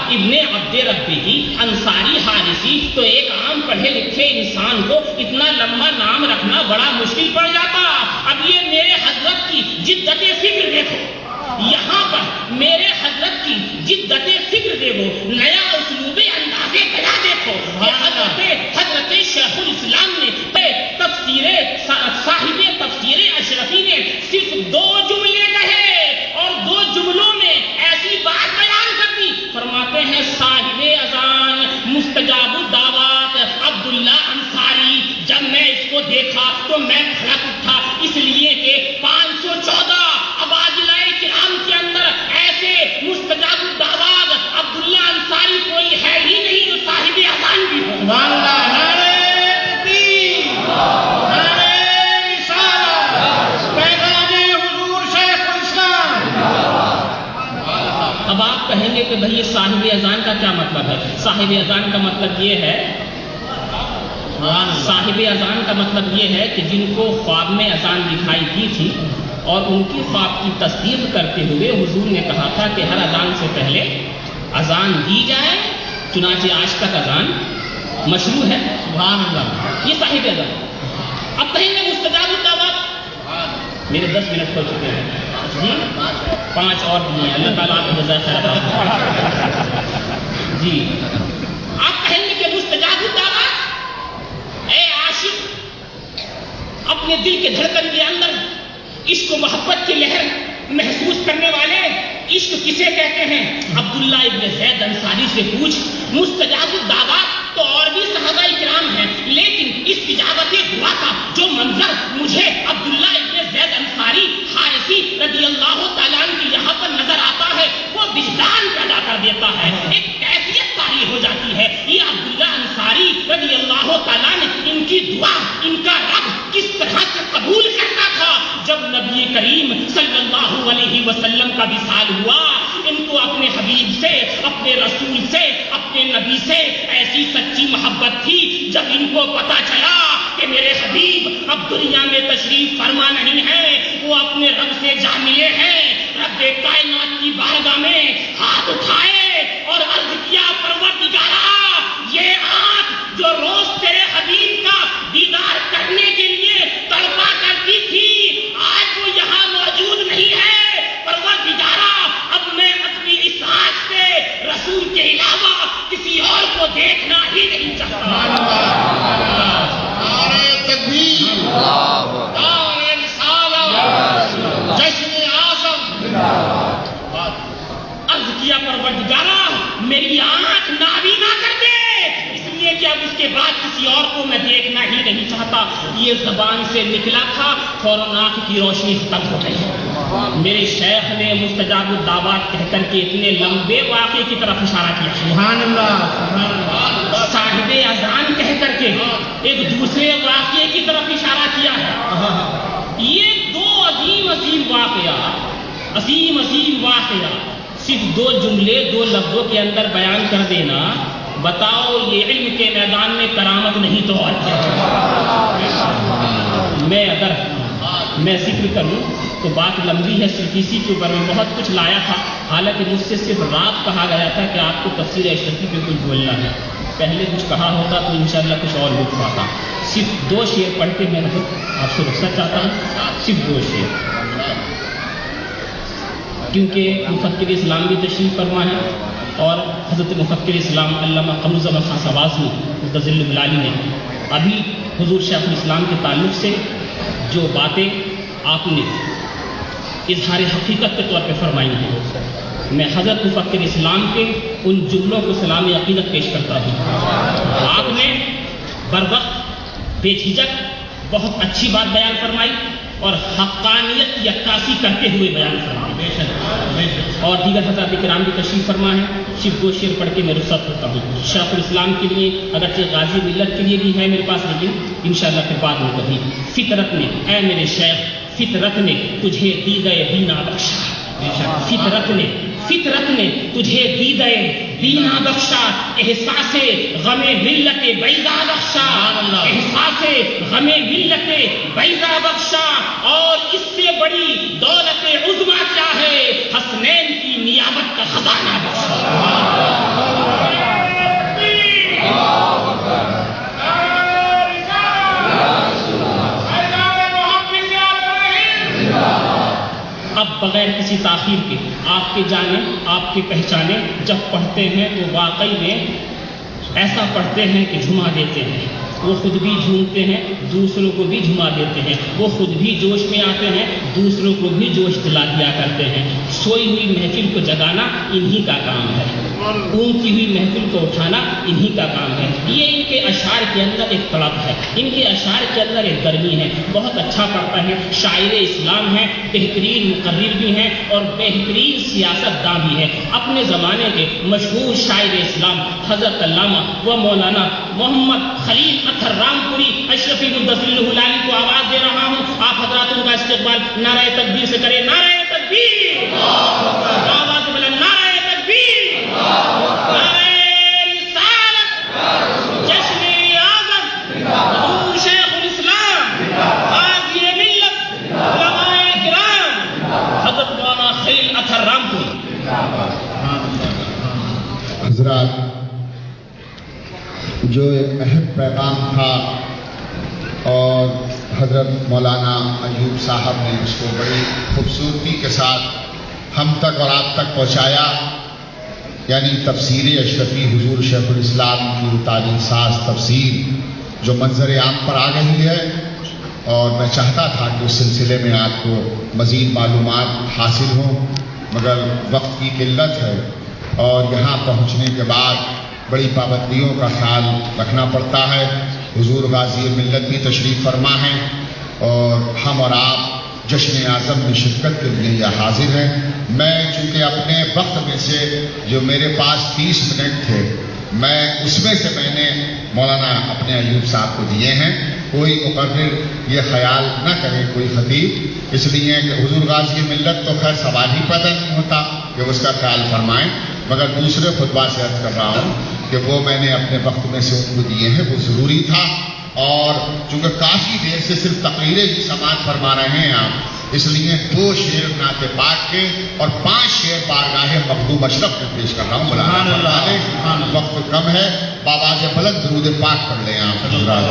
ابن عبد ربی انصاری حارثی، تو ایک عام پڑھے لکھے انسان کو اتنا لمبا نام رکھنا بڑا مشکل پڑ جاتا۔ اب یہ میرے حضرت کی جدت فکر دیکھو، یہاں پر میرے حضرت کی جدت فکر دیکھو، نیا اسلوب انداز بیان دیکھو کہ حضرت شیخ الاسلام نے صاحب تفسیر اشرفی نے صرف 2 جملے کہے اور 2 جملوں میں ایسی بات بیان کر دی۔ فرماتے ہیں صاحب اذان مستجاب الدعوات عبداللہ انصاری، جب میں اس کو دیکھا تو میں کھڑک اٹھا، اس لیے کہ 514 اباجلہ کرام کے اندر ایسے مستجاب الدعوات عبداللہ انصاری کوئی ہے ہی نہیں جو صاحب اذان بھی ہو۔ اب آپ کہیں گے کہ بھئی صاحب اذان کا کیا مطلب ہے؟ صاحب اذان کا مطلب یہ ہے، صاحب اذان کا مطلب یہ ہے کہ جن کو خواب میں اذان دکھائی دی تھی اور ان کی خواب کی تصدیق کرتے ہوئے حضور نے کہا تھا کہ ہر اذان سے پہلے اذان دی جائے، چنانچہ آج تک اذان مشروع ہے۔ سبحان اللہ، یہ صاحب اذان۔ اب کہیں گے مستجاب الدعوات، میرے 10 منٹ ہو چکے ہیں جی، 5 اور دیے، اللہ تعالیٰ آپ کو جزائے خیر جی۔ آپ کہیں گے کہ مستجاب الدعوات، اے عاشق، اپنے دل کے دھڑکن کے اندر عشق و محبت کی لہر محسوس کرنے والے، عشق کسے کہتے ہیں؟ عبداللہ ابن زید انصاری سے پوچھ۔ مستجاب الدعوات تو اور بھی صحابہ کرام ہیں، لیکن استجابت دعا کا جو منظر مجھے عبداللہ ابن زید انصاری حارثی رضی اللہ تعالیٰ عنہ کی یہاں پر نظر آتا ہے، وہ وجدان پیدا کر دیتا ہے، ایک کیفیت طاری ہو جاتی ہے۔ یہ عبداللہ انصاری رضی اللہ تعالیٰ نے ان کی دعا، ان کا رب کس طرح سے قبول کرتا تھا۔ جب نبی کریم صلی اللہ علیہ وسلم کا وصال ہوا، ان کو اپنے حبیب سے، اپنے رسول سے، اپنے نبی سے ایسی سچی محبت تھی، جب ان کو پتا چلا کہ میرے حبیب اب دنیا میں تشریف فرما نہیں ہے، وہ اپنے رب سے جا ملے ہیں، رب کائنات کی بارگاہ میں ہاتھ اٹھائے اور عرض کیا، پروردگارا، یہ آنکھ جو روز تیرے حبیب کا دیدار کرنے کے لیے تڑپا کرتی تھی، آج وہ یہاں موجود نہیں ہے، پروردگارا، اب میں اپنی اس آنکھ سے رسول کے علاوہ کسی اور کو دیکھنا ہی نہیں چاہتا۔ نعرہ تکبیر، نعرہ رسالت، جشن اعظم۔ عرض کیا، پروردگارا، میری آنکھ نابینا کر دے، اس لیے کہ اب اس کے بعد کسی اور کو میں دیکھنا ہی نہیں چاہتا۔ یہ زبان سے نکلا تھا، فوراً آنکھ کی روشنی ختم ہو گئی۔ میرے شیخ نے مستجاب الدعوات کہہ کر کے اتنے لمبے واقعے کی طرف اشارہ کیا، سبحان اللہ، صاحب اذان کہہ کر کے ایک دوسرے واقعے کی طرف اشارہ کیا ہے۔ یہ 2 عظیم عظیم واقعہ صرف 2 جملے 2 لفظوں کے اندر بیان کر دینا، بتاؤ یہ علم کے میدان میں کرامت نہیں تو اور کیا؟ اگر میں ذکر کروں تو بات لمبی ہے، صرف اسی کے اوپر میں بہت کچھ لایا تھا، حالانکہ مجھ سے صرف رات کہا گیا تھا کہ آپ کو تفسیر اشرفی پہ کچھ بولنا ہے، پہلے کچھ کہا ہوتا تو انشاءاللہ کچھ اور لطف آتا۔ صرف 2 شعر پڑھ کے میں آپ سے رخصت چاہتا ہوں، صرف 2 شعر، کیونکہ مفکر اسلام بھی تشریف فرما ہے اور حضرت مفکر اسلام علامہ قمر زمان خان سواسنی متظل بلالی نے ابھی حضور شیخ الاسلام کے تعلق سے جو باتیں آپ نے اظہار حقیقت کے طور پہ فرمائی ہیں، میں حضرت مفکر اسلام کے ان جملوں کو سلام عقیدت پیش کرتا ہوں۔ آپ نے بروقت بے جھجک بہت اچھی بات بیان فرمائی اور حقانیت کی عکاسی کرتے ہوئے بیان فرمائی، اور دیگر حضرات کرام بھی تشریف فرما ہے۔ صرف 2 شعر پڑھ کے میں رخصت ہوتا ہوں۔ شیخ الاسلام کے لیے اگرچہ غازی ملت کے لیے بھی ہے میرے پاس، لیکن انشاءاللہ پھر بعد میں کبھی۔ فطرت نے، اے میرے شیخ، فطرت نے تجھے دیدۂ بینا بخشا، فطرت نے تجھے دیدۂ بینا بخشا، احساس غم ملت بیضا بخشا، احساس غم ملت بیضا بخشا، اور اس سے بڑی دولت عظمیٰ کیا ہے، حسنین کی نیابت کا خزانہ بخشا۔ تاخیر کے آپ کے جانے آپ کے پہچانے، جب پڑھتے ہیں تو واقعی میں ایسا پڑھتے ہیں کہ جھما دیتے ہیں، وہ خود بھی جھومتے ہیں، دوسروں کو بھی جھما دیتے ہیں، وہ خود بھی جوش میں آتے ہیں، دوسروں کو بھی جوش دلا دیا کرتے ہیں۔ سوئی ہوئی محفل کو جگانا انہی کا کام ہے، اونگتی ہوئی محفل کو اٹھانا انہی کا کام ہے۔ یہ ان کے اشعار کے اندر ایک طلب ہے، ان کے اشعار کے اندر ایک گرمی ہے، بہت اچھا پڑھتا ہے، شاعر اسلام ہے، بہترین مقرر بھی ہیں اور بہترین سیاست داں بھی ہے۔ اپنے زمانے کے مشہور شاعر اسلام حضرت علامہ و مولانا محمد خلیل اطہر رام پوری اشرفی مدثر الہلالی کو آواز دے رہا ہوں، آپ حضرات ان کا استقبال نعرہ تکبیر سے کریں۔ نعرہ تکبیر، آواز بلند، نعرہ تکبیر، نعرہ رسالت، جشن اعظم حضور شیخ الاسلام قاضی ملت علماء کرام حضرت مولانا خلیل اطہر رام پوری۔ حضرات، جو ایک اہم پیغام تھا اور حضرت مولانا ایوب صاحب نے اس کو بڑی خوبصورتی کے ساتھ ہم تک اور آپ تک پہنچایا، یعنی تفسیر اشرفی حضور شیخ الاسلام کی تاریخ ساز تفسیر جو منظر عام پر آ گئی ہے، اور میں چاہتا تھا کہ اس سلسلے میں آپ کو مزید معلومات حاصل ہوں، مگر وقت کی قلت ہے اور یہاں پہنچنے کے بعد بڑی پابندیوں کا خیال رکھنا پڑتا ہے۔ حضور غازی ملت بھی تشریف فرما ہیں اور ہم اور آپ جشن اعظم میں شرکت کے لیے یہ حاضر ہیں۔ میں چونکہ اپنے وقت میں سے جو میرے پاس 30 منٹ تھے، میں اس میں سے میں نے مولانا اپنے ایوب صاحب کو دیے ہیں۔ کوئی مقرر یہ خیال نہ کرے، کوئی خطیب، اس لیے کہ حضور غازی ملت تو خیر سوال ہی پیدا نہیں ہوتا کہ اس کا خیال فرمائیں، مگر دوسرے خطبہ سے عرض کر رہا ہوں کہ وہ میں نے اپنے وقت میں سے ان کو دیے ہیں، وہ ضروری تھا۔ اور چونکہ کافی دیر سے صرف تقریریں ہی سماعت فرما رہے ہیں آپ، اس لیے 2 شعر نعت پاک کے اور 5 شعر بارگاہ مخدوم اشرف میں پیش کر رہا ہوں۔ مولانا وقت کم ہے، بآواز بلند درود پاک پڑھ لیں آپ حضرات۔